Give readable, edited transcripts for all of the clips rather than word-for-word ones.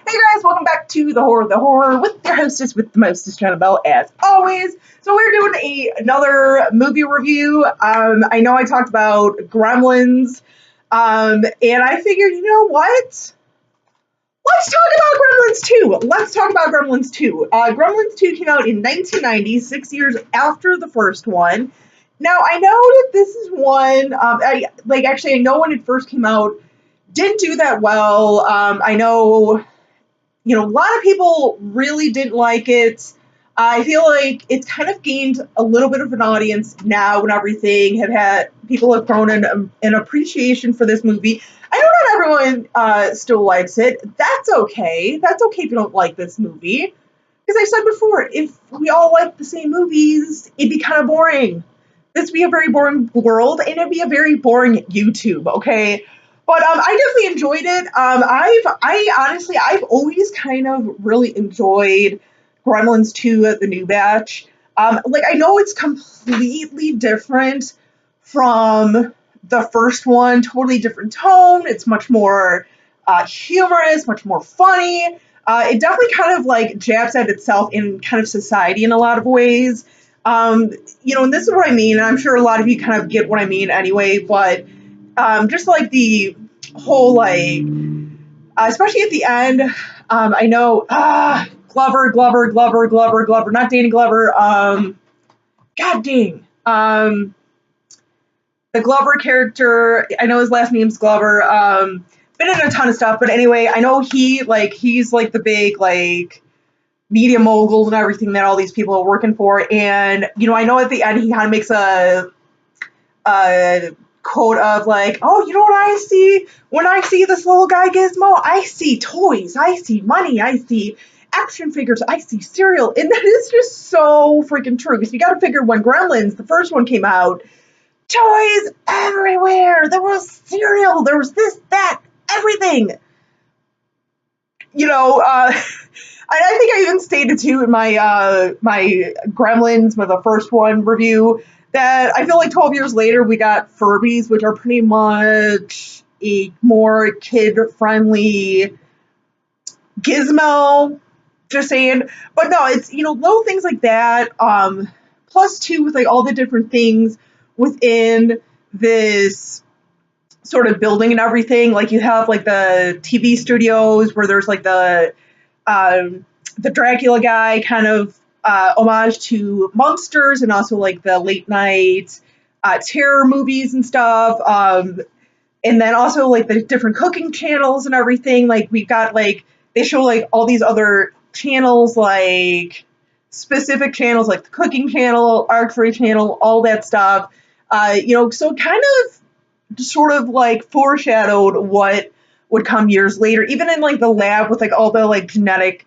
Hey guys, welcome back to the horror with your hostess with the mostest, Annabelle, as always. So we're doing another movie review. I know I talked about Gremlins, and I figured, you know what? Let's talk about Gremlins 2. Let's talk about Gremlins 2. Gremlins 2 came out in 1990, 6 years after the first one. Now, I know that this is one, I know when it first came out, didn't do that well. I know, a lot of people really didn't like it. I feel like it's kind of gained a little bit of an audience now and everything. People have grown an appreciation for this movie. I know not everyone still likes it. That's okay. That's okay if you don't like this movie. Because I said before, if we all like the same movies, it'd be kind of boring. This would be a very boring world, and it'd be a very boring YouTube, okay? But I definitely enjoyed it. I've always kind of really enjoyed Gremlins 2, the new batch. I know it's completely different from the first one, totally different tone. It's much more humorous, much more funny. It definitely kind of like jabs at itself in kind of society in a lot of ways. And this is what I mean. And I'm sure a lot of you kind of get what I mean anyway, but just like the whole, especially at the end, I know, Glover, not Danny Glover, god dang, the Glover character, I know his last name's Glover, been in a ton of stuff, but anyway, I know he's like the big, media mogul and everything that all these people are working for, and, I know at the end he kind of makes a quote of oh, you know what I see when I see this little guy Gizmo? I see toys, I see money, I see action figures, I see cereal, and that is just so freaking true. Because you got to figure when Gremlins, the first one came out, toys everywhere. There was cereal, there was this, that, everything. I think I even stated too in my my Gremlins with the first one review that I feel like 12 years later we got Furbies, which are pretty much a more kid-friendly gizmo. Just saying. But no, it's, little things like that. Plus too, with all the different things within this sort of building and everything. You have the TV studios where there's the Dracula guy kind of homage to monsters, and also the late night terror movies and stuff. And then also the different cooking channels and everything. We've got they show all these other channels, specific channels the cooking channel, archery channel, all that stuff. So kind of sort of foreshadowed what would come years later, even in the lab with all the genetic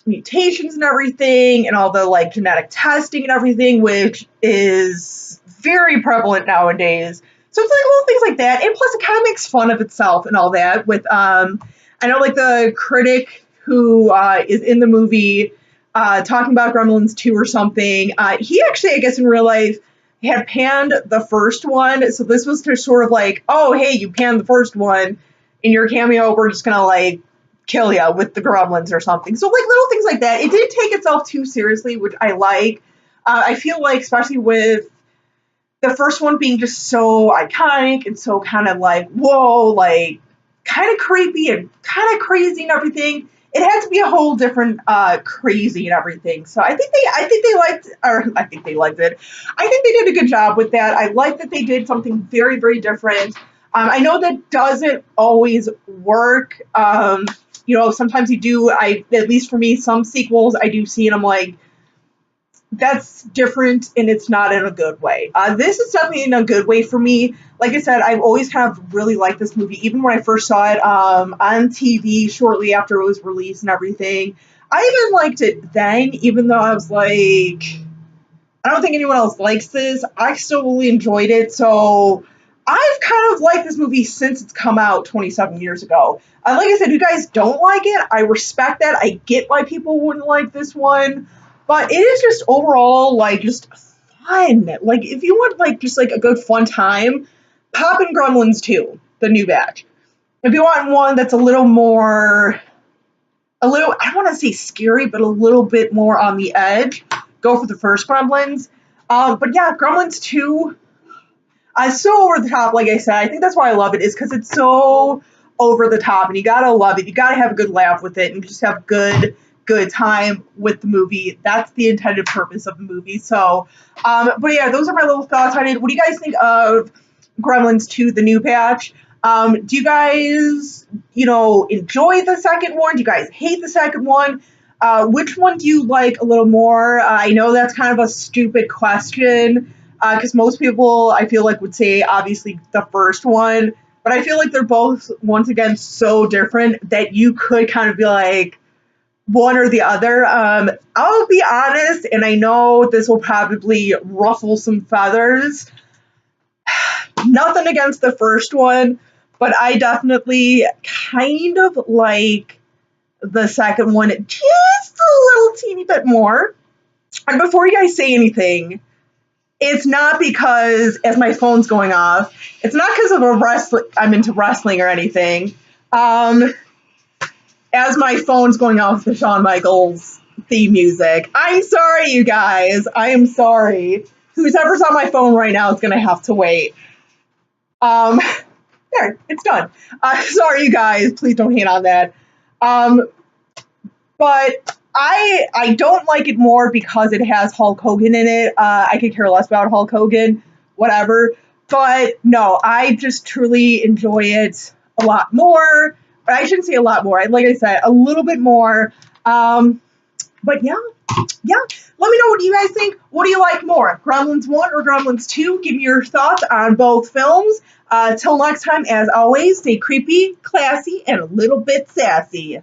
mutations and everything, and all the genetic testing and everything, which is very prevalent nowadays. So it's little things like that, and plus it kind of makes fun of itself and all that. With I know the critic who is in the movie talking about Gremlins 2 or something. He actually, I guess in real life, had panned the first one, so this was just sort of oh, hey, you panned the first one, in your cameo, we're just gonna kill you with the Gremlins or something. So little things like that. It didn't take itself too seriously, which I like. I feel especially with the first one being just so iconic and so kind of whoa, kind of creepy and kind of crazy and everything. It had to be a whole different crazy and everything. So I think they liked it. I think they did a good job with that. I like that they did something very, very different. I know that doesn't always work. Sometimes you do. At least for me, some sequels I do see and I'm that's different, and it's not in a good way. This is definitely in a good way for me. Like I said, I've always kind of really liked this movie, even when I first saw it on TV shortly after it was released and everything. I even liked it then, even though I was I don't think anyone else likes this. I still really enjoyed it, so I've kind of liked this movie since it's come out 27 years ago. Like I said, you guys don't like it. I respect that. I get why people wouldn't like this one. But it is just overall, just fun. If you want, just a good fun time, pop in Gremlins 2, the new batch. If you want one that's a little more a little, I don't want to say scary, but a little bit more on the edge. Go for the first Gremlins. But yeah, Gremlins 2, so over the top, like I said. I think that's why I love it, is because it's so over the top, and you gotta love it. You gotta have a good laugh with it, and just have good time with the movie. That's the intended purpose of the movie. So, but yeah, those are my little thoughts on it. What do you guys think of Gremlins 2, the new patch? Do you guys, enjoy the second one? Do you guys hate the second one? Which one do you like a little more? I know that's kind of a stupid question, because most people, I feel like, would say obviously the first one, but I feel like they're both, once again, so different that you could kind of be like one or the other. I'll be honest, and I know this will probably ruffle some feathers. Nothing against the first one, but I definitely kind of like the second one just a little teeny bit more. And before you guys say anything, it's not because, as my phone's going off, it's not because of I'm into wrestling or anything. As my phone's going off the Shawn Michaels theme music. I'm sorry, you guys. I am sorry. Whoever's on my phone right now is going to have to wait. Um, there, it's done. Sorry, you guys. Please don't hate on that. But I don't like it more because it has Hulk Hogan in it. I could care less about Hulk Hogan, whatever. But no, I just truly enjoy it a lot more. But I shouldn't say a lot more. Like I said, a little bit more. But yeah. Let me know, what do you guys think? What do you like more, Gremlins 1 or Gremlins 2? Give me your thoughts on both films. Till next time, as always, stay creepy, classy, and a little bit sassy.